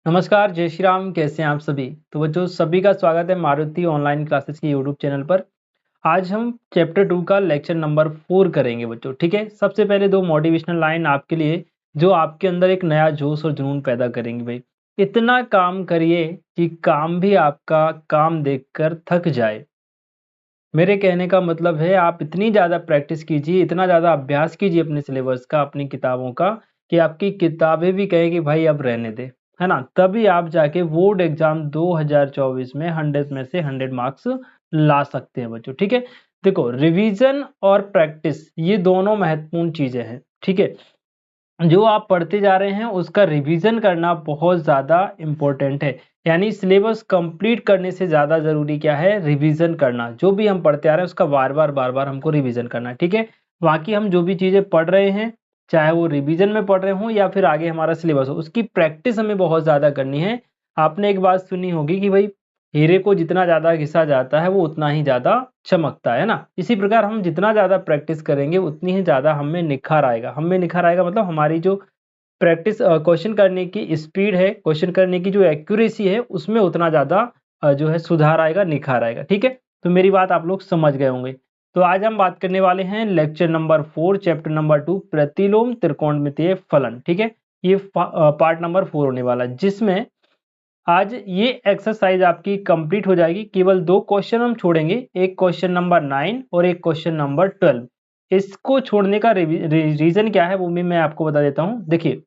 नमस्कार, जय श्री राम। कैसे हैं आप सभी। तो बच्चों सभी का स्वागत है मारुति ऑनलाइन क्लासेस की यूट्यूब चैनल पर। आज हम चैप्टर 2 का लेक्चर नंबर 4 करेंगे बच्चों। ठीक है, सबसे पहले 2 मोटिवेशनल लाइन आपके लिए जो आपके अंदर एक नया जोश और जुनून पैदा करेंगे। भाई इतना काम करिए कि काम भी आपका काम देखकर थक जाए। मेरे कहने का मतलब है आप इतनी ज़्यादा प्रैक्टिस कीजिए, इतना ज़्यादा अभ्यास कीजिए अपने सिलेबस का, अपनी किताबों का, कि आपकी किताबें भी कहें कि भाई अब रहने दे, है ना? तभी आप जाके बोर्ड एग्जाम 2024 में 100 में से 100 मार्क्स ला सकते हैं बच्चों। ठीक है, देखो रिवीजन और प्रैक्टिस ये दोनों महत्वपूर्ण चीज़ें हैं। ठीक है, जो आप पढ़ते जा रहे हैं उसका रिवीजन करना बहुत ज़्यादा इम्पोर्टेंट है। यानी सिलेबस कंप्लीट करने से ज़्यादा ज़रूरी क्या है? रिवीजन करना। जो भी हम पढ़ते आ रहे हैं उसका बार-बार हमको रिवीजन करना है। ठीक है? बाकी हम जो भी चीज़ें पढ़ रहे हैं, चाहे वो रिवीजन में पढ़ रहे हों या फिर आगे हमारा सिलेबस हो, उसकी प्रैक्टिस हमें बहुत ज़्यादा करनी है। आपने एक बात सुनी होगी कि भई हीरे को जितना ज़्यादा घिसा जाता है वो उतना ही ज़्यादा चमकता है ना? इसी प्रकार हम जितना ज़्यादा प्रैक्टिस करेंगे उतनी ही ज़्यादा हम में निखार आएगा। हम में निखार आएगा मतलब हमारी जो प्रैक्टिस क्वेश्चन करने की स्पीड है, क्वेश्चन करने की जो एक्यूरेसी है उसमें उतना ज़्यादा जो है सुधार आएगा, निखार आएगा। ठीक है? तो मेरी बात आप लोग समझ गए होंगे। तो आज हम बात करने वाले हैं लेक्चर नंबर 4 चैप्टर नंबर 2 प्रतिलोम त्रिकोणमितीय फलन। ठीक है? ये पार्ट नंबर 4 होने वाला है, जिसमें आज ये एक्सरसाइज आपकी कंप्लीट हो जाएगी। केवल 2 क्वेश्चन हम छोड़ेंगे, एक क्वेश्चन नंबर 9 और एक क्वेश्चन नंबर 12। इसको छोड़ने का रीज़न क्या है वो भी मैं आपको बता देता हूँ। देखिए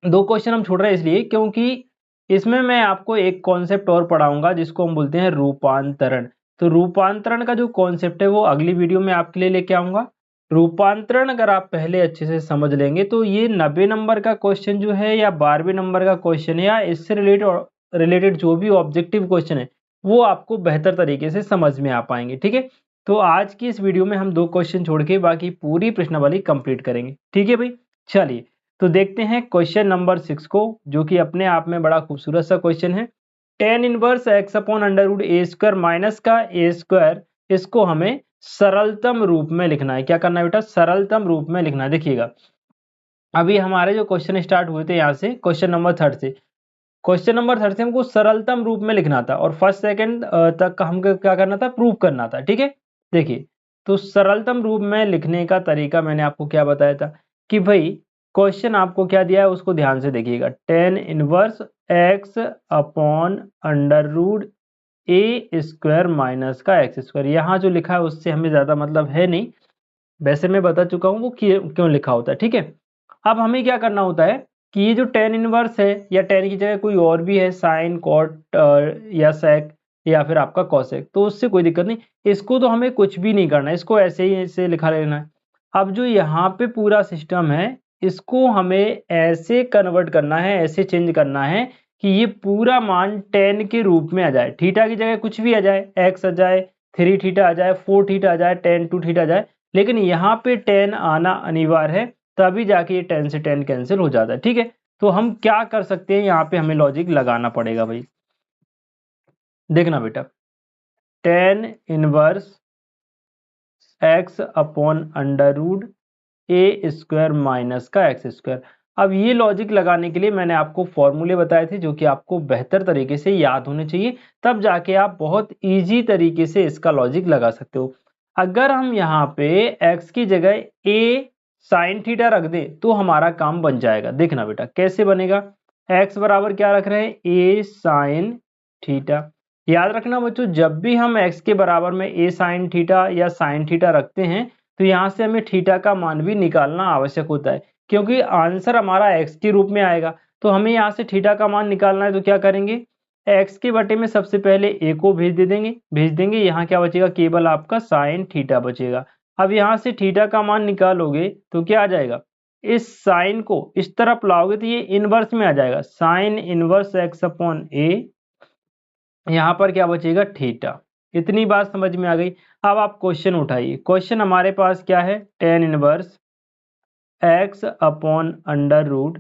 2 क्वेश्चन हम छोड़ रहे हैं इसलिए क्योंकि इसमें मैं आपको एक कॉन्सेप्ट और पढ़ाऊँगा जिसको हम बोलते हैं रूपांतरण। तो रूपांतरण का जो कॉन्सेप्ट है वो अगली वीडियो में आपके लिए लेके आऊँगा। रूपांतरण अगर आप पहले अच्छे से समझ लेंगे तो ये 90 नंबर का क्वेश्चन जो है या 12वें नंबर का क्वेश्चन है या इससे रिलेटेड जो भी ऑब्जेक्टिव क्वेश्चन है वो आपको बेहतर तरीके से समझ में आ पाएँगे। ठीक है? तो आज की इस वीडियो में हम 2 क्वेश्चन छोड़ के बाकी पूरी प्रश्नावली कंप्लीट करेंगे। ठीक है भाई? चलिए तो देखते हैं क्वेश्चन नंबर 6 को, जो कि अपने आप में बड़ा खूबसूरत सा क्वेश्चन है। tan inverse x upon under root a square minus का ए स्क्वायर, इसको हमें सरलतम रूप में लिखना है। क्या करना है बेटा? सरलतम रूप में लिखना है। देखिएगा अभी हमारे जो क्वेश्चन स्टार्ट हुए थे यहाँ से क्वेश्चन नंबर 3 से, क्वेश्चन नंबर 3 से हमको सरलतम रूप में लिखना था और फर्स्ट सेकंड तक का हमको क्या करना था? प्रूव करना था। ठीक है? देखिए तो सरलतम रूप में लिखने का तरीका मैंने आपको क्या बताया था कि भाई क्वेश्चन आपको क्या दिया है उसको ध्यान से देखिएगा। tan inverse x upon under root a square minus का एक्स स्क्वायर। यहाँ जो लिखा है उससे हमें ज़्यादा मतलब है नहीं, वैसे मैं बता चुका हूँ वो क्यों लिखा होता है। ठीक है, अब हमें क्या करना होता है कि ये जो tan इनवर्स है या tan की जगह कोई और भी है, साइन कॉट या सेक या फिर आपका कॉसेक, तो उससे कोई दिक्कत नहीं। इसको तो हमें कुछ भी नहीं करना है, इसको ऐसे ही ऐसे लिखा लेना है। अब जो यहाँ पे पूरा सिस्टम है इसको हमें ऐसे कन्वर्ट करना है, ऐसे चेंज करना है कि ये पूरा मान tan के रूप में आ जाए। थीटा की जगह कुछ भी आ जाए, x आ जाए, 3 थीटा आ जाए, 4 थीटा आ जाए, tan 2 थीटा आ जाए, लेकिन यहाँ पे tan आना अनिवार्य है, तभी जाके ये tan से tan कैंसिल हो जाता है। ठीक है, तो हम क्या कर सकते हैं, यहाँ पे हमें लॉजिक लगाना पड़ेगा भाई। देखना बेटा, tan inverse x upon under root a square minus का एक्स स्क्वायर। अब ये लॉजिक लगाने के लिए मैंने आपको फॉर्मूले बताए थे जो कि आपको बेहतर तरीके से याद होने चाहिए, तब जाके आप बहुत इजी तरीके से इसका लॉजिक लगा सकते हो। अगर हम यहाँ पे x की जगह a साइन थीटा रख दें तो हमारा काम बन जाएगा। देखना बेटा कैसे बनेगा। x बराबर क्या रख रहे हैं? a sine theta. याद रखना बच्चों, जब भी हम x के बराबर में a साइन थीटा या साइन थीटा रखते हैं तो यहाँ से हमें थीटा का मान भी निकालना आवश्यक होता है, क्योंकि आंसर हमारा x के रूप में आएगा। तो हमें यहाँ से थीटा का मान निकालना है, तो क्या करेंगे? x के बटे में सबसे पहले a को भेज देंगे। यहाँ क्या बचेगा? केवल आपका साइन थीटा बचेगा। अब यहाँ से थीटा का मान निकालोगे तो क्या आ जाएगा? इस साइन को इस तरफ लाओगे तो ये इनवर्स में आ जाएगा, sine inverse x upon a। यहाँ पर क्या बचेगा? थीटा। इतनी बात समझ में आ गई। अब आप क्वेश्चन उठाइए। क्वेश्चन हमारे पास क्या है? tan inverse x upon under root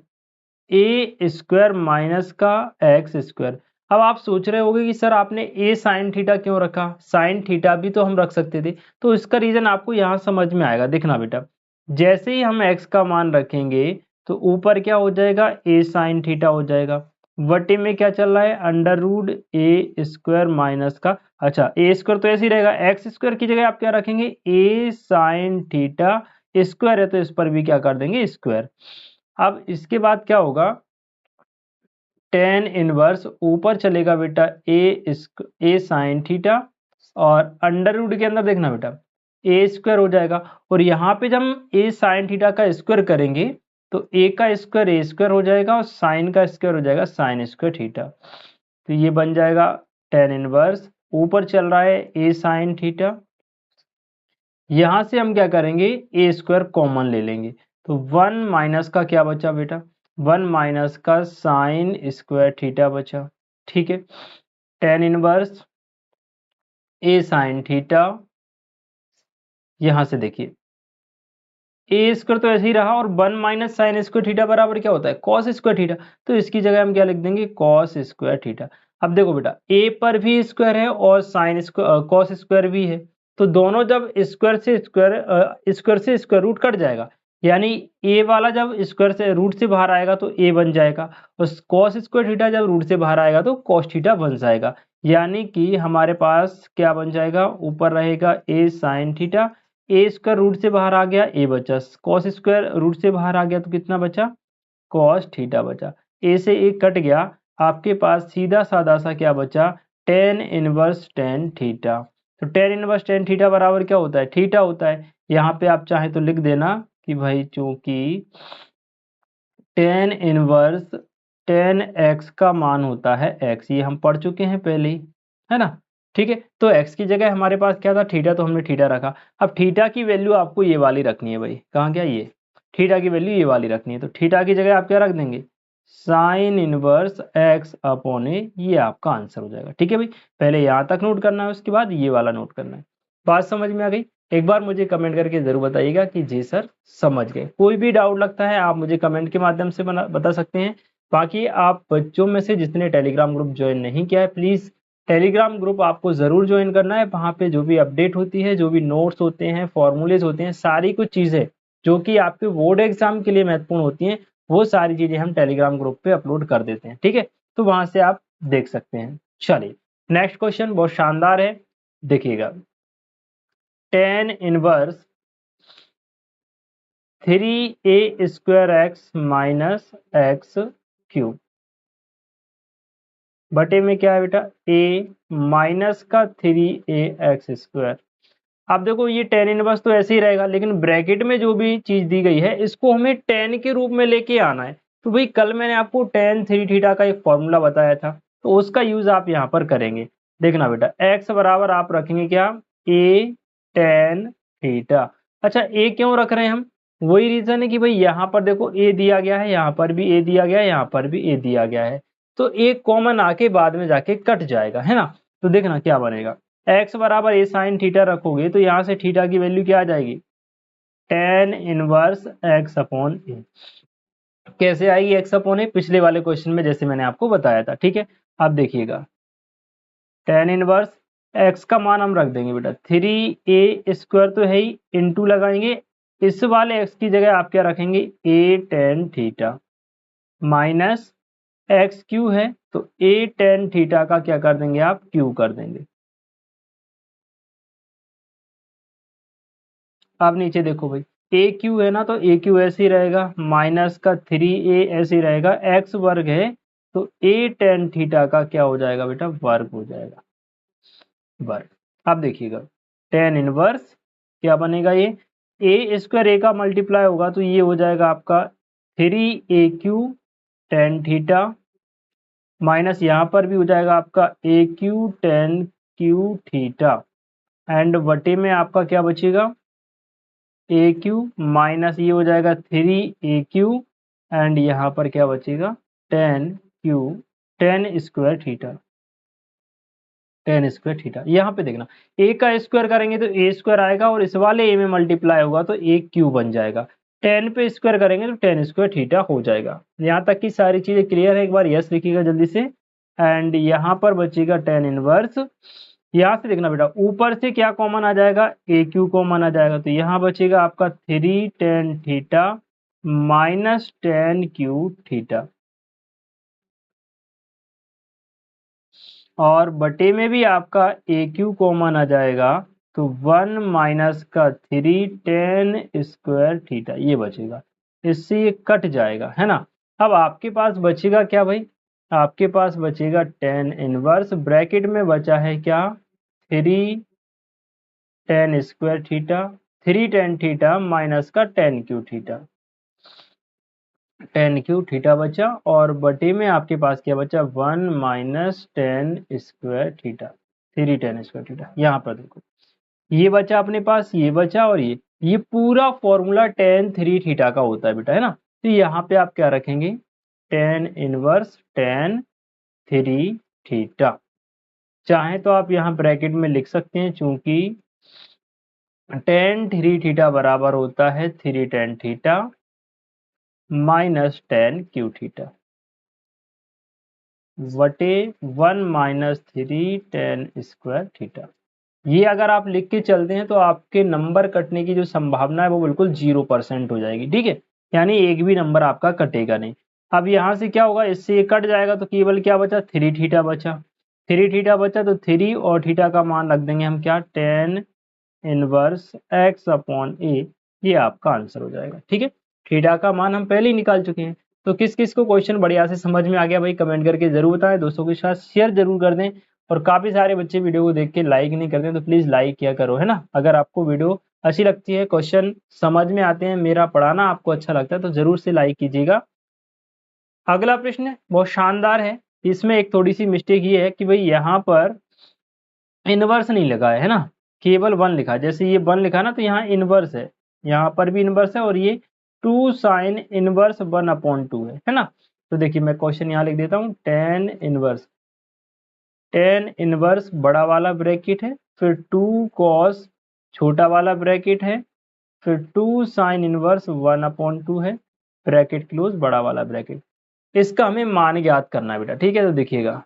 a square minus का एक्स स्क्वायर। अब आप सोच रहे होंगे कि सर आपने a साइन थीटा क्यों रखा? साइन थीटा भी तो हम रख सकते थे। तो इसका रीजन आपको यहाँ समझ में आएगा। देखना बेटा, जैसे ही हम x का मान रखेंगे तो ऊपर क्या हो जाएगा? a साइन थीटा हो जाएगा। बटे में क्या चल रहा है, under root a square minus का, अच्छा ए स्क्वायर तो ऐसे ही रहेगा, एक्स स्क्वायर की जगह आप क्या रखेंगे, ए साइन थीटा स्क्वायर है तो इस पर भी क्या कर देंगे, स्क्वायर। अब इसके बाद क्या होगा, टेन इनवर्स ऊपर चलेगा बेटा ए साइन थीटा, और अंडर रूट के अंदर देखना बेटा ए स्क्वायर हो जाएगा, और यहाँ पे जब हम ए साइन थीटा का स्क्वायर करेंगे तो ए का स्क्वायर ए स्क्वायर हो जाएगा और साइन का स्क्वायर हो जाएगा साइन स्क्वायर थीटा। तो ये बन जाएगा टेन इनवर्स, ऊपर चल रहा है ए साइन थीटा, यहाँ से हम क्या करेंगे, ए स्क्वायर कॉमन ले लेंगे, तो वन माइनस का क्या बचा बेटा, वन माइनस का साइन स्क्वायर थीटा बचा। ठीक है, टेन इनवर्स ए साइन थीटा, यहां से देखिए ए स्क्वायर तो ऐसे ही रहा, और one minus sine square theta बराबर क्या होता है, कॉस स्क्वायर थीटा, तो इसकी जगह हम क्या लिख देंगे, कॉस स्क्वायर थीटा। अब देखो बेटा ए पर भी स्क्वायर है और साइन स्क्वायर कॉस स्क्वायर भी है, तो दोनों जब स्क्वायर से स्क्वायर रूट कट जाएगा, यानी ए वाला जब स्क्वायर से रूट से बाहर आएगा तो ए बन जाएगा, और कॉस स्क्वायर थीटा जब रूट से बाहर आएगा तो कॉस थीटा बन जाएगा, यानी कि हमारे पास क्या बन जाएगा, ऊपर रहेगा ए साइन थीटा, ए स्क्वायर रूट से बाहर आ गया, ए बचा, कॉस स्क्वायर रूट से बाहर आ गया तो कितना बचा, कॉस थीटा बचा, ए से ए कट गया, आपके पास सीधा साधा सा क्या बचा, टेन इनवर्स टेन थीटा। तो टेन इनवर्स टेन थीटा बराबर क्या होता है, थीटा होता है। यहाँ पे आप चाहे तो लिख देना कि भाई चूंकि टेन इनवर्स टेन एक्स का मान होता है एक्स, ये हम पढ़ चुके हैं पहले ही, है ना। ठीक है, तो एक्स की जगह हमारे पास क्या था, थीटा, तो हमने थीटा रखा। अब थीटा की वैल्यू आपको ये वाली रखनी है भाई, कहाँ क्या, ये थीटा की वैल्यू ये वाली रखनी है, तो थीटा की जगह आप क्या रख देंगे, साइन इनवर्स एक्स अपॉन ए, ये आपका आंसर हो जाएगा। ठीक है भाई, पहले यहाँ तक नोट करना है, उसके बाद ये वाला नोट करना है। बात समझ में आ गई, एक बार मुझे कमेंट करके जरूर बताइएगा कि जी सर समझ गए। कोई भी डाउट लगता है आप मुझे कमेंट के माध्यम से बता सकते हैं। बाकी आप बच्चों में से जिसने टेलीग्राम ग्रुप ज्वाइन नहीं किया है, प्लीज टेलीग्राम ग्रुप आपको जरूर ज्वाइन करना है। वहाँ पे जो भी अपडेट होती है, जो भी नोट्स होते हैं, फॉर्मूलेज होते हैं, सारी कुछ चीजें जो कि आपके बोर्ड एग्जाम के लिए महत्वपूर्ण होती हैं, वो सारी चीजें हम टेलीग्राम ग्रुप पे अपलोड कर देते हैं। ठीक है, तो वहां से आप देख सकते हैं। चलिए नेक्स्ट क्वेश्चन बहुत शानदार है, देखिएगा, tan inverse three a square x minus x cube बटे में क्या है बेटा, ए माइनस का थ्री ए एक्स स्क्वायर। अब देखो ये टेन इनवर्स तो ऐसे ही रहेगा, लेकिन ब्रैकेट में जो भी चीज दी गई है इसको हमें टेन के रूप में लेके आना है। तो भाई कल मैंने आपको टेन थ्री थीटा का एक फॉर्मूला बताया था, तो उसका यूज आप यहाँ पर करेंगे। देखना बेटा एक्स बराबर आप रखेंगे क्या, ए टेन थीटा। अच्छा ए क्यों रख रहे हैं हम, वही रीजन है कि भाई यहाँ पर देखो ए दिया गया है, यहाँ पर भी ए दिया गया है, यहाँ पर भी ए दिया गया है, तो ए कॉमन आके बाद में जाके कट जाएगा, है ना। तो देखना क्या बनेगा, एक्स बराबर ए साइन थीटा रखोगे तो यहाँ से थीटा की वैल्यू क्या आ जाएगी, टेन इनवर्स एक्स अपॉन ए। कैसे आएगी एक्स अपॉन ए, पिछले वाले क्वेश्चन में जैसे मैंने आपको बताया था। ठीक है, अब देखिएगा टेन इनवर्स एक्स का मान हम रख देंगे बेटा थ्री ए स्क्वायर तो है ही, इंटू लगाएंगे, इस वाले एक्स की जगह आप क्या रखेंगे, a tan theta minus x cube है, तो ए टेन थीटा का क्या कर देंगे आप, क्यू कर देंगे। अब नीचे देखो भाई ए क्यू है ना, तो ए क्यू ऐसे ही रहेगा, माइनस का थ्री ए ऐसे ही रहेगा, एक्स वर्ग है तो ए टेन थीटा का क्या हो जाएगा बेटा, वर्ग हो जाएगा, वर्ग। अब देखिएगा टेन इनवर्स क्या बनेगा, ये ए स्क्वायर ए का मल्टीप्लाई होगा तो ये हो जाएगा आपका three a cube tan theta, minus यहाँ पर भी हो जाएगा आपका a cube tan cube theta, and बटे में आपका क्या बचेगा, ए क्यू माइनस ये हो जाएगा थ्री ए क्यू, एंड यहाँ पर क्या बचेगा, ten Q ten square theta, ten square theta. यहाँ पे देखना ए का स्क्वायर करेंगे तो ए स्क्वायर आएगा, और इस वाले ए में मल्टीप्लाई होगा तो ए क्यू बन जाएगा, टेन पे स्क्वायर करेंगे तो टेन स्क्वायर थीटा हो जाएगा। यहाँ तक की सारी चीजें क्लियर है, एक बार यस लिखिएगा जल्दी से। एंड यहाँ पर बचेगा टेन इनवर्स, यहाँ से देखना बेटा ऊपर से क्या कॉमन आ जाएगा, ए क्यू कॉमन आ जाएगा, तो यहाँ बचेगा आपका three ten theta minus tan cube theta. और बटे में भी आपका ए क्यू कॉमन आ जाएगा, तो 1 माइनस का 3 टेन स्क्वायर थीटा ये बचेगा, इससे ये कट जाएगा, है ना। अब आपके पास बचेगा क्या भाई, आपके पास बचेगा टेन इनवर्स, ब्रैकेट में बचा है क्या, 3 tan square theta, 3 tan theta minus का tan cube theta, tan cube theta बचा, और बटे में आपके पास क्या बचा, 1 minus tan square theta, 3 tan square theta. यहाँ पर देखो ये बचा अपने पास, ये बचा, और ये पूरा फॉर्मूला टेन थ्री थीटा का होता है बेटा, है ना। तो यहाँ पे आप क्या रखेंगे, tan inverse tan three theta, चाहे तो आप यहाँ ब्रैकेट में लिख सकते हैं, चूंकि टेन थ्री थीटा बराबर होता है 3 tan theta minus tan cube theta वटे 1 माइनस 3 टेन स्क्वायर थीटा। ये अगर आप लिख के चलते हैं तो आपके नंबर कटने की जो संभावना है वो बिल्कुल 0% हो जाएगी, ठीक है, यानी एक भी नंबर आपका कटेगा नहीं। अब यहाँ से क्या होगा, इससे ये कट जाएगा तो केवल क्या बचा, 3 थीटा बचा, 3 थीटा बचा, तो 3 और थीटा का मान रख देंगे हम क्या, टेन इनवर्स एक्स अपॉन ए, ये आपका आंसर हो जाएगा, ठीक है। थीटा का मान हम पहले ही निकाल चुके हैं। तो किस किस को क्वेश्चन बढ़िया से समझ में आ गया भाई, कमेंट करके जरूर बताएं, दोस्तों के साथ शेयर जरूर कर दें, और काफी सारे बच्चे वीडियो को देख के लाइक नहीं करते तो प्लीज लाइक किया करो, है ना। अगर आपको वीडियो अच्छी लगती है, क्वेश्चन समझ में आते हैं, मेरा पढ़ाना आपको अच्छा लगता है, तो जरूर से लाइक कीजिएगा। अगला प्रश्न बहुत शानदार है, इसमें एक थोड़ी सी मिस्टेक ये है कि भाई यहाँ पर इनवर्स नहीं लगा है ना, केवल वन लिखा है। जैसे ये वन लिखा ना, तो यहाँ इनवर्स है, यहाँ पर भी इनवर्स है, और ये 2 साइन इनवर्स 1 अपॉन 2 है ना। तो देखिए मैं क्वेश्चन यहाँ लिख देता हूँ, टेन इनवर्स बड़ा वाला ब्रैकेट है, फिर 2 कॉस छोटा वाला ब्रैकेट है, फिर 2 साइन इनवर्स 1 अपॉन 2 है, ब्रैकेट क्लोज बड़ा वाला ब्रैकेट। इसका हमें मान ज्ञात करना है बेटा, ठीक है। तो देखिएगा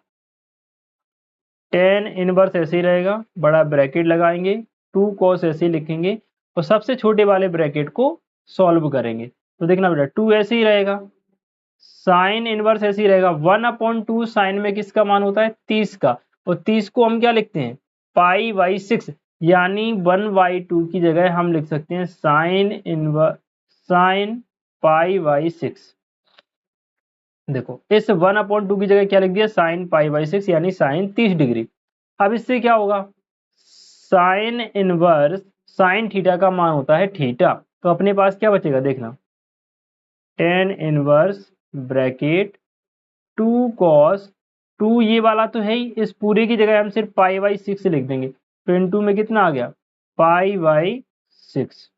टेन इनवर्स ऐसे ही रहेगा, बड़ा ब्रैकेट लगाएंगे, 2 कॉस ऐसे ही लिखेंगे, और सबसे छोटे वाले ब्रैकेट को सॉल्व करेंगे। तो देखना बेटा 2 ऐसे ही रहेगा, साइन इनवर्स ऐसे ही रहेगा, 1 अपॉन 2 साइन में किसका मान होता है, 30 का, और 30 को हम क्या लिखते हैं, पाई बाई 6, यानी 1/2 की जगह हम लिख सकते हैं साइन पाई बाई 6। देखो इस 1/2 की जगह क्या लिख दिया, साइन पाई बाई 6, यानी साइन 30 डिग्री। अब इससे क्या होगा, साइन इनवर्स साइन थीटा का मान होता है थीटा, तो अपने पास क्या बचेगा देखना, टेन इनवर्स ब्रैकेट 2 कॉस 2, ये वाला तो है ही, इस पूरे की जगह हम सिर्फ पाई बाई 6 लिख देंगे, तो इनटू में कितना आ गया, पाई बाई 6,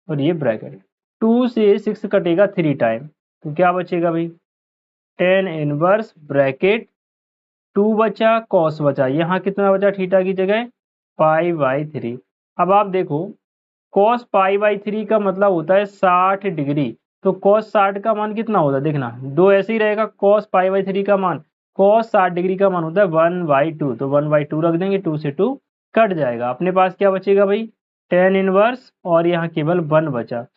और ये ब्रैकेट 2 से 6 कटेगा 3 टाइम, तो क्या बचेगा भाई, टेन इनवर्स ब्रैकेट 2 बचा कॉस बचा, यहाँ कितना बचा थीटा की जगह, पाई बाई 3। अब आप देखो कॉस पाई बाई 3 का मतलब होता है 60 डिग्री, तो कॉस 60 का मान कितना होता है देखना, दो ऐसे ही रहेगा, कॉस पाई बाई 3 का मान, कॉस 60 डिग्री का मान होता है 1/2, तो 1/2 रख देंगे, 2 से 2 कट जाएगा, अपने पास क्या बचेगा भाई, टेन इनवर्स, और यहाँ केवल 1 बचा।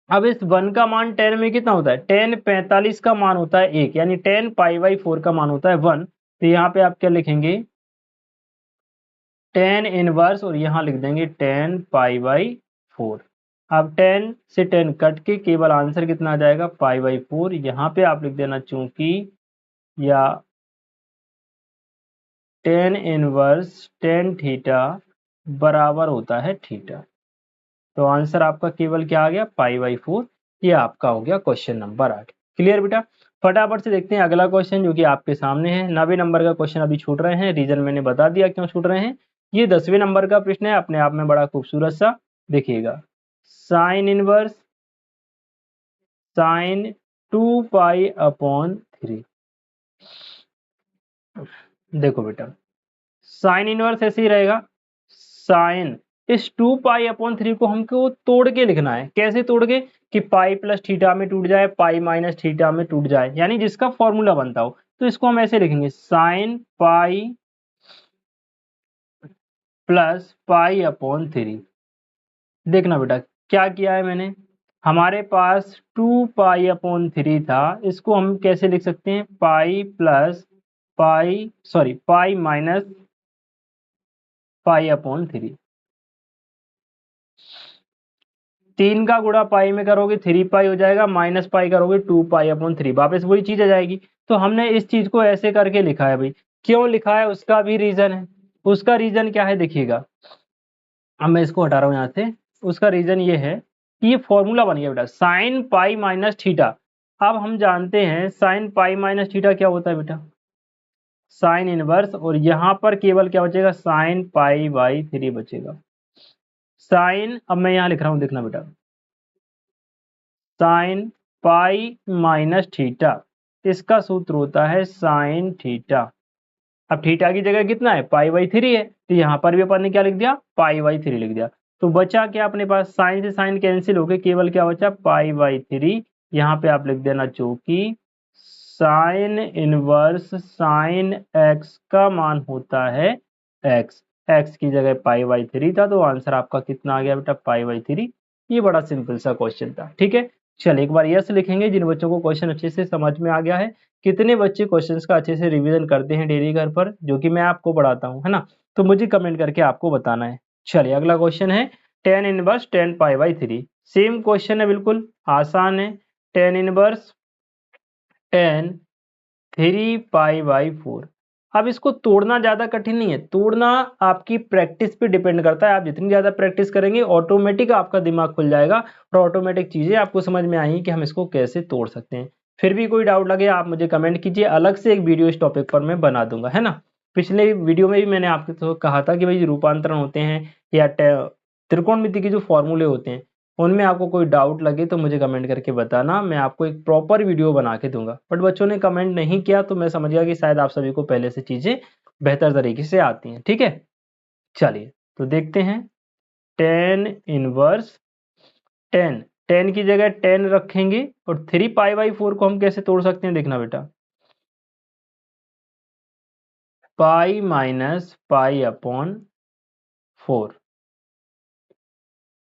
अब इस 1 का मान टेन में कितना होता है, टेन 45 का मान होता है 1, यानी टेन पाई बाई 4 का मान होता है 1, तो यहाँ पे आप क्या लिखेंगे, टेन इनवर्स, और यहाँ लिख देंगे टेन पाई बाई 4। अब 10 से 10 कट के केवल आंसर कितना आ जाएगा, पाई बाई 4, यहाँ पे आप लिख देना चूंकि, या टेन इनवर्स टेन थीटा बराबर होता है थीटा, तो आंसर आपका केवल क्या आ गया, पाई बाई 4। ये आपका हो गया क्वेश्चन नंबर 8। क्लियर बेटा, फटाफट से देखते हैं अगला क्वेश्चन जो कि आपके सामने है। 90 नंबर का क्वेश्चन अभी छूट रहे हैं, रीजन मैंने बता दिया क्यों छूट रहे हैं। ये 10वें नंबर का प्रश्न है, अपने आप में बड़ा खूबसूरत सा, देखिएगा sine inverse sine 2 pi upon 3। देखो बेटा साइन इनवर्स ऐसे ही रहेगा, साइन इस 2 पाई अपॉन 3 को हमको तोड़ के लिखना है, कैसे तोड़ के, कि पाई प्लस थीटा में टूट जाए, पाई माइनस थीटा में टूट जाए, यानी जिसका फॉर्मूला बनता हो, तो इसको हम ऐसे लिखेंगे, sine pi plus pi upon 3। देखना बेटा क्या किया है मैंने, हमारे पास 2 पाई अपॉन 3 था, इसको हम कैसे लिख सकते हैं, pi plus pi minus pi upon 3। 3 का गुणा पाई में करोगे 3 पाई हो जाएगा, माइनस पाई करोगे 2 पाई अपॉन 3, वापस वही चीज आ जाएगी। तो हमने इस चीज को ऐसे करके लिखा है भाई। क्यों लिखा है उसका भी रीजन है। उसका रीजन क्या है देखिएगा। अब मैं इसको हटा रहा हूँ यहाँ से। उसका रीजन ये है कि ये फॉर्मूला बन गया बेटा, साइन पाई माइनस थीटा। अब हम जानते हैं साइन पाई माइनस थीटा क्या होता है बेटा, साइन इनवर्स। और यहाँ पर केवल क्या बचेगा, साइन पाई बाई 3 बचेगा। साइन, अब मैं यहाँ लिख रहा हूँ देखना बेटा, साइन पाई माइनस थीटा, इसका सूत्र होता है साइन थीटा। अब थीटा की जगह कितना है, पाई बाई 3 है, तो यहाँ पर भी अपन ने क्या लिख दिया, पाई बाई 3 लिख दिया। तो बचा क्या अपने पास, साइन से साइन कैंसिल हो गए, केवल क्या बचा, पाई बाई 3। यहाँ पे आप लिख देना चूंकि साइन इनवर्स साइन एक्स का मान होता है एक्स। एक्स की जगह पाई बाई 3 था, तो आंसर आपका कितना आ गया बेटा, पाई बाई 3। ये बड़ा सिंपल सा क्वेश्चन था, ठीक है। चल एक बार यस लिखेंगे जिन बच्चों को क्वेश्चन अच्छे से समझ में आ गया है। कितने बच्चे क्वेश्चंस का अच्छे से रिवीजन करते हैं डेली घर पर, जो कि मैं आपको पढ़ाता हूँ, है ना। तो मुझे कमेंट करके आपको बताना है। चलिए अगला क्वेश्चन है tan inverse tan pi by 3। Same question है, बिल्कुल आसान है। Tan inverse tan 3 pi by 4। अब इसको तोड़ना ज्यादा कठिन नहीं है, तोड़ना आपकी प्रैक्टिस पे डिपेंड करता है। आप जितनी ज्यादा प्रैक्टिस करेंगे ऑटोमेटिक आपका दिमाग खुल जाएगा और ऑटोमेटिक चीजें आपको समझ में आएंगी कि हम इसको कैसे तोड़ सकते हैं। फिर भी कोई डाउट लगे आप मुझे कमेंट कीजिए, अलग से एक वीडियो इस टॉपिक पर मैं बना दूंगा, है ना। पिछले वीडियो में भी मैंने आपको तो कहा था कि भाई रूपांतरण होते हैं या त्रिकोणमिति के जो फॉर्मूले होते हैं, उनमें आपको कोई डाउट लगे तो मुझे कमेंट करके बताना, मैं आपको एक प्रॉपर वीडियो बना के दूंगा। बट बच्चों ने कमेंट नहीं किया तो मैं समझ गया कि शायद आप सभी को पहले से चीजें बेहतर तरीके से आती हैं, ठीक है। चलिए तो देखते हैं टेन इनवर्स टेन, टेन की जगह टेन रखेंगे और 3 पाई बाई 4 को हम कैसे तोड़ सकते हैं, देखना बेटा, पाई माइनस पाई अपॉन 4।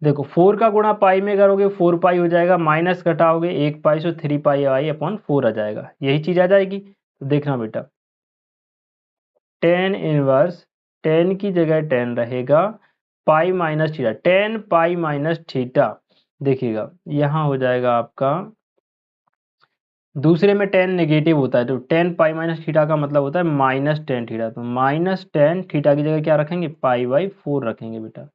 देखो 4 का गुणा पाई में करोगे 4 पाई हो जाएगा, माइनस घटाओगे 1 पाई से 3 पाई आई अपॉन 4 आ जाएगा, यही चीज आ जाएगी। तो देखना बेटा, टेन इनवर्स टेन की जगह टेन रहेगा, pi minus theta, ten pi minus theta. देखिएगा यहाँ हो जाएगा आपका, दूसरे में टेन नेगेटिव होता है, तो टेन पाई माइनस थीटा का मतलब होता है माइनस टेन थीटा। तो माइनस टेन थीटा की जगह क्या रखेंगे, पाई बाई 4 रखेंगे बेटा।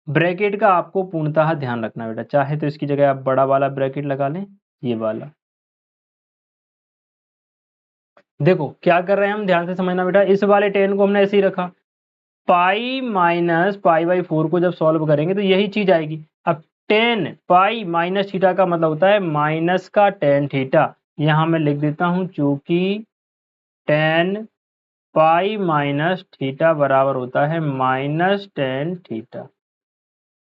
ब्रैकेट का आपको पूर्णतः ध्यान रखना बेटा, चाहे तो इसकी जगह आप बड़ा वाला ब्रैकेट लगा लें, ये वाला। देखो क्या कर रहे हैं हम, ध्यान से समझना बेटा, इस वाले टेन को हमने ऐसे ही रखा, पाई माइनस पाई बाई 4 को जब सॉल्व करेंगे तो यही चीज आएगी। अब टेन पाई माइनस थीटा का मतलब होता है माइनस का टेन थीटा। यहां मैं लिख देता हूं चूंकि टेन पाई माइनस थीटा बराबर होता है माइनस टेन थीटा।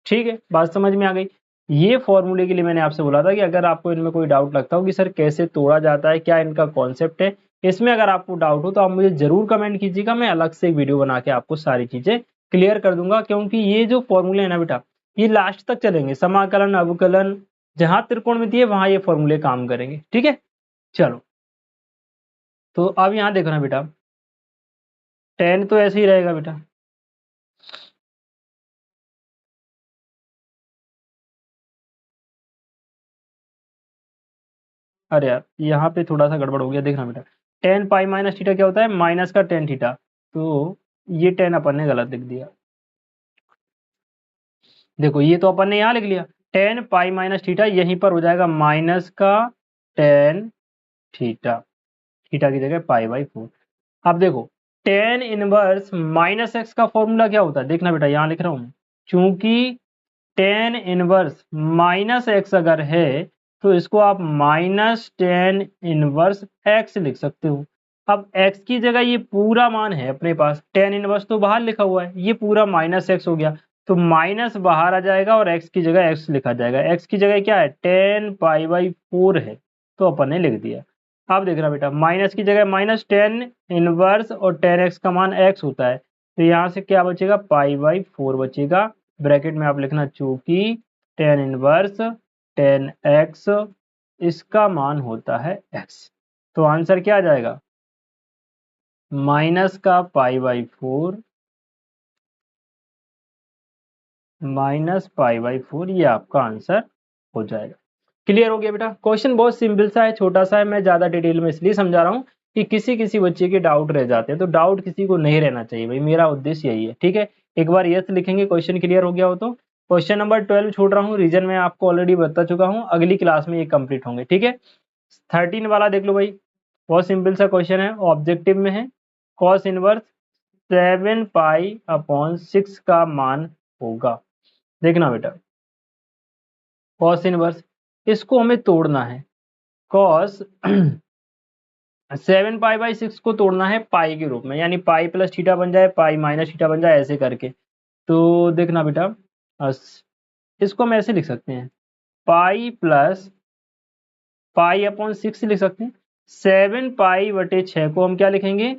ठीक है, बात समझ में आ गई। ये फॉर्मूले के लिए मैंने आपसे बोला था कि अगर आपको इनमें कोई डाउट लगता हो कि सर कैसे तोड़ा जाता है, क्या इनका कॉन्सेप्ट है, इसमें अगर आपको डाउट हो तो आप मुझे जरूर कमेंट कीजिएगा, मैं अलग से एक वीडियो बना के आपको सारी चीजें क्लियर कर दूंगा। क्योंकि ये जो फॉर्मूले है ना बेटा, ये लास्ट तक चलेंगे, समाकलन अवकलन, जहां त्रिकोणमिति है वहां ये फॉर्मूले काम करेंगे, ठीक है। चलो तो अब यहाँ देखो ना बेटा, टेन तो ऐसे ही रहेगा बेटा, अरे यार यहाँ पे थोड़ा सा गड़बड़ हो गया, देखना बेटा, टेन पाई माइनस थीटा क्या होता है, माइनस का टेन थीटा। तो ये टेन अपन ने गलत लिख दिया। देखो ये तो अपन ने यहाँ लिख लिया, टेन पाई माइनस थीटा, यहीं पर हो जाएगा माइनस का टेन थीटा, थीटा की जगह पाई बाई 4। अब देखो टेन इनवर्स माइनस एक्स का फॉर्मूला क्या होता है, देखना बेटा यहाँ लिख रहा हूँ, चूंकि टेन इनवर्स माइनस एक्स अगर है तो इसको आप माइनस टेन इनवर्स एक्स लिख सकते हो। अब एक्स की जगह ये पूरा मान है अपने पास, टेन इनवर्स तो बाहर लिखा हुआ है, ये पूरा माइनस एक्स हो गया, तो माइनस बाहर आ जाएगा और एक्स की जगह एक्स लिखा जाएगा। एक्स की जगह क्या है, टेन पाई बाई 4 है, तो अपन ने लिख दिया। अब देखना बेटा, माइनस की जगह माइनस टेन इनवर्स और टेन एक्स का मान एक्स होता है, तो यहाँ से क्या बचेगा, पाई बाई 4 बचेगा। ब्रैकेट में आप लिखना चूंकि टेन इनवर्स टेन एक्स, इसका मान होता है एक्स। तो आंसर क्या आ जाएगा, माइनस का pi by 4 minus pi by 4, ये आपका आंसर हो जाएगा। क्लियर हो गया बेटा? क्वेश्चन बहुत सिंपल सा है, छोटा सा है, मैं ज्यादा डिटेल में इसलिए समझा रहा हूँ कि किसी किसी बच्चे के डाउट रह जाते हैं, तो डाउट किसी को नहीं रहना चाहिए भाई, मेरा उद्देश्य यही है। ठीक है, एक बार यस लिखेंगे क्वेश्चन क्लियर हो गया हो तो। क्वेश्चन नंबर 12 छोड़ रहा हूँ, रीजन में आपको ऑलरेडी बता चुका हूँ, अगली क्लास में ये कंप्लीट होंगे। ठीक है, 13 वाला देख लो भाई, बहुत सिंपल सा क्वेश्चन है, ऑब्जेक्टिव में है। कॉस इनवर्स 7 पाई अपॉन 6 का मान होगा। देखना बेटा, कॉस इनवर्स, इसको हमें तोड़ना है। कॉस 7 पाई बाई 6 को तोड़ना है पाई के रूप में, यानी पाई प्लस थीटा बन जाए, पाई माइनस थीटा बन जाए, ऐसे करके। तो देखना बेटा, इसको हम ऐसे लिख सकते हैं, पाई प्लस पाई अपॉन 6 लिख सकते हैं। 7 पाई बटे 6 को हम क्या लिखेंगे,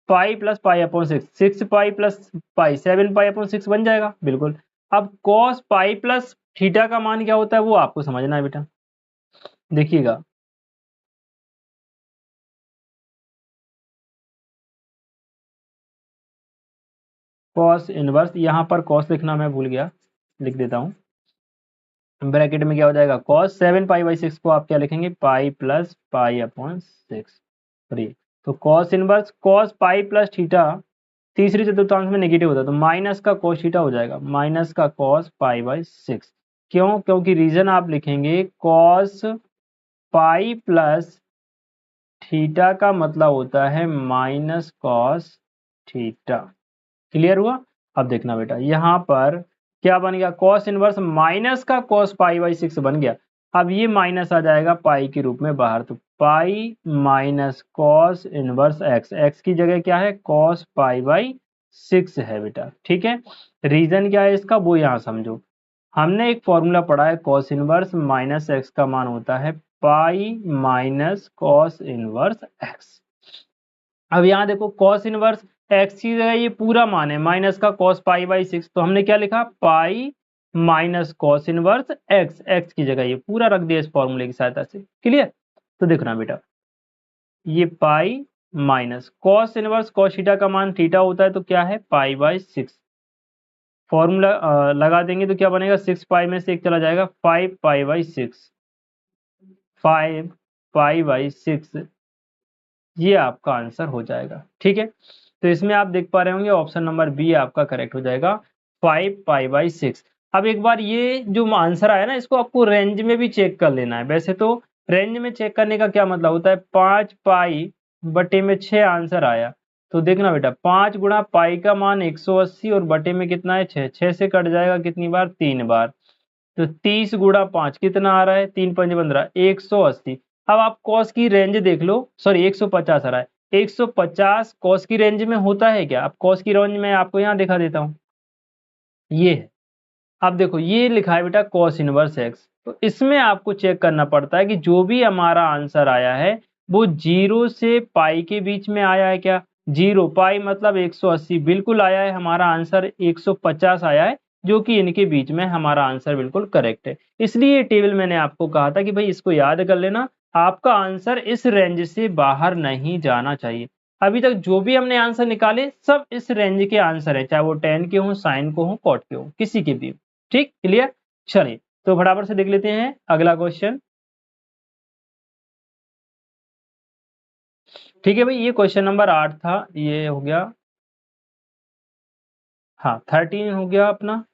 pi plus pi upon 6, 6 pi plus pi 7 pi upon 6 बन जाएगा, बिल्कुल। अब कॉस पाई प्लस थीटा का मान क्या होता है वो आपको समझना है बेटा, देखिएगा। कॉस इनवर्स, यहाँ पर कॉस लिखना मैं भूल गया, लिख देता हूँ। ब्रैकेट में क्या हो जाएगा, कॉस 7 पाई बाई 6 को आप क्या लिखेंगे, पाई प्लस पाई अपॉन 6। तो cos inverse cos pi plus theta तीसरी चतुर्थांश में नेगेटिव होता है, तो माइनस का कॉस थीटा हो जाएगा, माइनस का कॉस पाई बाई 6। क्यों? क्योंकि रीजन आप लिखेंगे कॉस पाई प्लस थीटा का मतलब होता है माइनस कॉस थीटा। क्लियर हुआ? अब देखना बेटा, यहाँ पर क्या बन गया, कॉस इनवर्स माइनस का कॉस पाई बाई 6 बन गया। अब ये माइनस आ जाएगा पाई के रूप में बाहर, तो pi minus cos inverse x, x की जगह क्या है, कॉस पाई बाई 6 है बेटा। ठीक है, रीजन क्या है इसका वो यहाँ समझो। हमने एक फॉर्मूला पढ़ा है, कॉस इनवर्स माइनस एक्स का मान होता है pi minus cos inverse x. अब यहाँ देखो, कॉस इनवर्स एक्स की जगह ये पूरा मान है माइनस का कॉस पाई बाई 6, तो हमने क्या लिखा, pi minus cos inverse x, x की जगह ये पूरा रख दिया इस फॉर्मूले की सहायता से। क्लियर? तो देखना बेटा, ये pi minus cos inverse cos theta का मान थीटा होता है, तो क्या है, पाई बाई 6। फॉर्मूला लगा देंगे तो क्या बनेगा, 6 पाई में से एक चला जाएगा, 5 पाई बाई 6, 5 पाई बाई 6, ये आपका आंसर हो जाएगा। ठीक है, तो इसमें आप देख पा रहे होंगे ऑप्शन नंबर बी आपका करेक्ट हो जाएगा, 5 पाई बाई 6। अब एक बार ये जो आंसर आया ना, इसको आपको रेंज में भी चेक कर लेना है। वैसे तो रेंज में चेक करने का क्या मतलब होता है, 5 पाई बटे में 6 आंसर आया, तो देखना बेटा 5 गुणा पाई का मान 180 और बटे में कितना है 6, 6 से कट जाएगा कितनी बार, 3 बार, तो 30 गुणा 5 कितना आ रहा है, 3 पंच 15, 180। अब आप कॉस की रेंज देख लो, सॉरी 150 आ रहा है, 150 कॉस की रेंज में होता है क्या? अब कॉस की रेंज में आपको यहाँ दिखा देता हूँ, ये है। अब देखो ये लिखा है बेटा कॉस इनवर्स एक्स, तो इसमें आपको चेक करना पड़ता है कि जो भी हमारा आंसर आया है वो 0 से पाई के बीच में आया है क्या, 0 पाई मतलब 180 बिल्कुल आया है, हमारा आंसर 150 आया है, जो कि इनके बीच में हमारा आंसर बिल्कुल करेक्ट है। इसलिए ये टेबल मैंने आपको कहा था कि भाई इसको याद कर लेना, आपका आंसर इस रेंज से बाहर नहीं जाना चाहिए। अभी तक जो भी हमने आंसर निकाले सब इस रेंज के आंसर है, चाहे वो टेन के हों, साइन को हों, कॉट के हों, किसी के भी। ठीक, क्लियर? चलिए, तो फटाफट से देख लेते हैं अगला क्वेश्चन। ठीक है भाई, ये क्वेश्चन नंबर 8 था, ये हो गया, हाँ 13 हो गया अपना।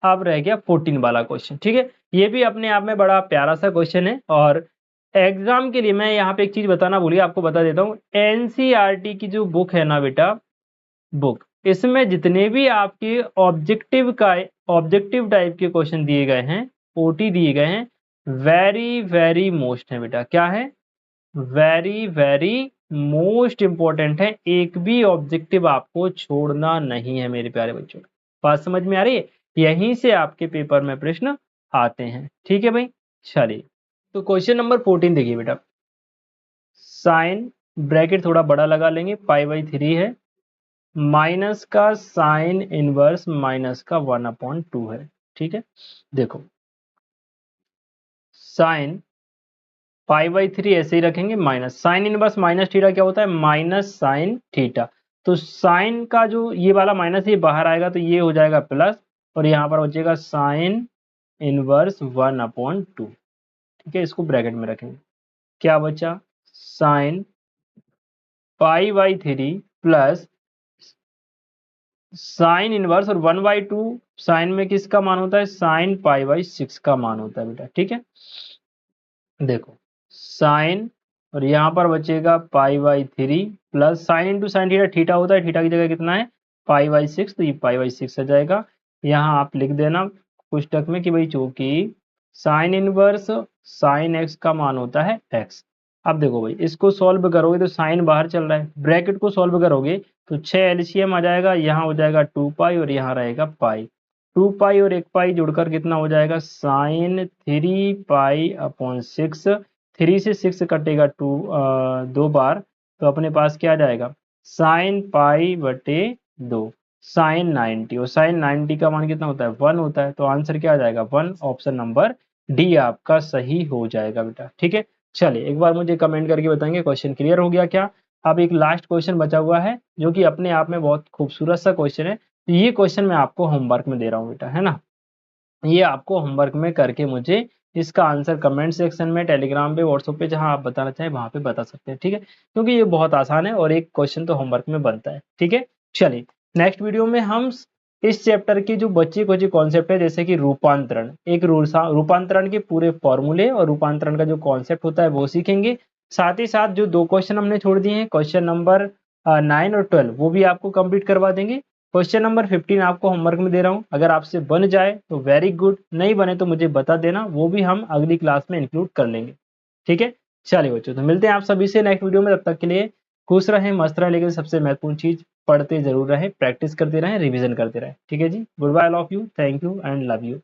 अब रह गया 14 वाला क्वेश्चन। ठीक है, ये भी अपने आप में बड़ा प्यारा सा क्वेश्चन है, और एग्जाम के लिए मैं यहाँ पे एक चीज बताना भूलिए, आपको बता देता हूँ। एनसीईआरटी की जो बुक है ना बेटा, बुक, इसमें जितने भी आपके ऑब्जेक्टिव टाइप के क्वेश्चन दिए गए हैं, ओटी दिए गए हैं, वेरी वेरी मोस्ट है बेटा। क्या है? वेरी वेरी मोस्ट इंपॉर्टेंट है, एक भी ऑब्जेक्टिव आपको छोड़ना नहीं है मेरे प्यारे बच्चों। बात समझ में आ रही है? यहीं से आपके पेपर में प्रश्न आते हैं। ठीक है भाई, चलिए, तो क्वेश्चन नंबर 14 देखिए बेटा, साइन, ब्रैकेट थोड़ा बड़ा लगा लेंगे, पाई बाई 3 है, माइनस का साइन इनवर्स माइनस का 1/2 है। ठीक है, देखो साइन π/3 ऐसे ही रखेंगे minus sine inverse minus theta क्या होता है, माइनस साइन थीटा। तो साइन का जो ये वाला माइनस ये बाहर आएगा तो ये हो जाएगा प्लस, और यहाँ पर बचेगा साइन इनवर्स 1/2। ठीक है, इसको ब्रैकेट में रखेंगे। क्या बचा, साइन π/3 प्लस साइन इनवर्स, और 1/2 साइन में किसका मान होता है, साइन π/6 का मान होता है बेटा। ठीक है, देखो साइन, और यहाँ पर बचेगा π/3 plus sine into sine theta, theta होता है, थीटा की जगह कितना है π/6, तो ये π/6 आ जाएगा। यहाँ आप लिख देना पुस्तक में कि भाई चूंकि साइन इनवर्स साइन एक्स का मान होता है एक्स। अब देखो भाई इसको सॉल्व करोगे तो साइन बाहर चल रहा है, ब्रैकेट को सॉल्व करोगे तो 6 एलसीएम आ जाएगा, यहाँ हो जाएगा 2 पाई और यहाँ रहेगा पाई। 2 पाई और 1 पाई जुड़कर कितना हो जाएगा, साइन 3 पाई/6। 3 से 6 कटेगा 2 बार, तो अपने पास क्या आ जाएगा, साइन π/2 साइन 90, और साइन 90 का मान कितना होता है, 1 होता है। तो आंसर क्या आ जाएगा, 1। ऑप्शन नंबर डी आपका सही हो जाएगा बेटा। ठीक है, चलिए एक बार मुझे कमेंट करके बताएंगे क्वेश्चन क्लियर हो गया क्या। अब एक लास्ट क्वेश्चन बचा हुआ है जो कि अपने आप में बहुत खूबसूरत सा क्वेश्चन है। तो ये क्वेश्चन मैं आपको होमवर्क में दे रहा हूँ बेटा, है ना। ये आपको होमवर्क में करके मुझे इसका आंसर कमेंट सेक्शन में, टेलीग्राम पे, व्हाट्सएप पे, जहां आप बताना चाहें वहां पे बता सकते हैं। ठीक है, क्योंकि ये बहुत आसान है और एक क्वेश्चन तो होमवर्क में बनता है। ठीक है, चलिए नेक्स्ट वीडियो में हम इस चैप्टर की जो बच्चे कुछ कॉन्सेप्ट है, जैसे कि रूपांतरण, एक रूपांतरण के पूरे फॉर्मूले और रूपांतरण का जो कॉन्सेप्ट होता है वो सीखेंगे। साथ ही साथ जो 2 क्वेश्चन हमने छोड़ दिए हैं, क्वेश्चन नंबर 9 और 12, वो भी आपको कंप्लीट करवा देंगे। क्वेश्चन नंबर 15 आपको होमवर्क में दे रहा हूँ, अगर आपसे बन जाए तो वेरी गुड, नहीं बने तो मुझे बता देना, वो भी हम अगली क्लास में इंक्लूड कर लेंगे। ठीक है, चलिए बच्चों, तो मिलते हैं आप सभी से नेक्स्ट वीडियो में। तब तक के लिए खुश रहें, मस्त रहें, लेकिन सबसे महत्वपूर्ण चीज पढ़ते जरूर रहें, प्रैक्टिस करते रहें, रिविजन करते रहें। ठीक है जी, goodbye, all of you, thank you and love you.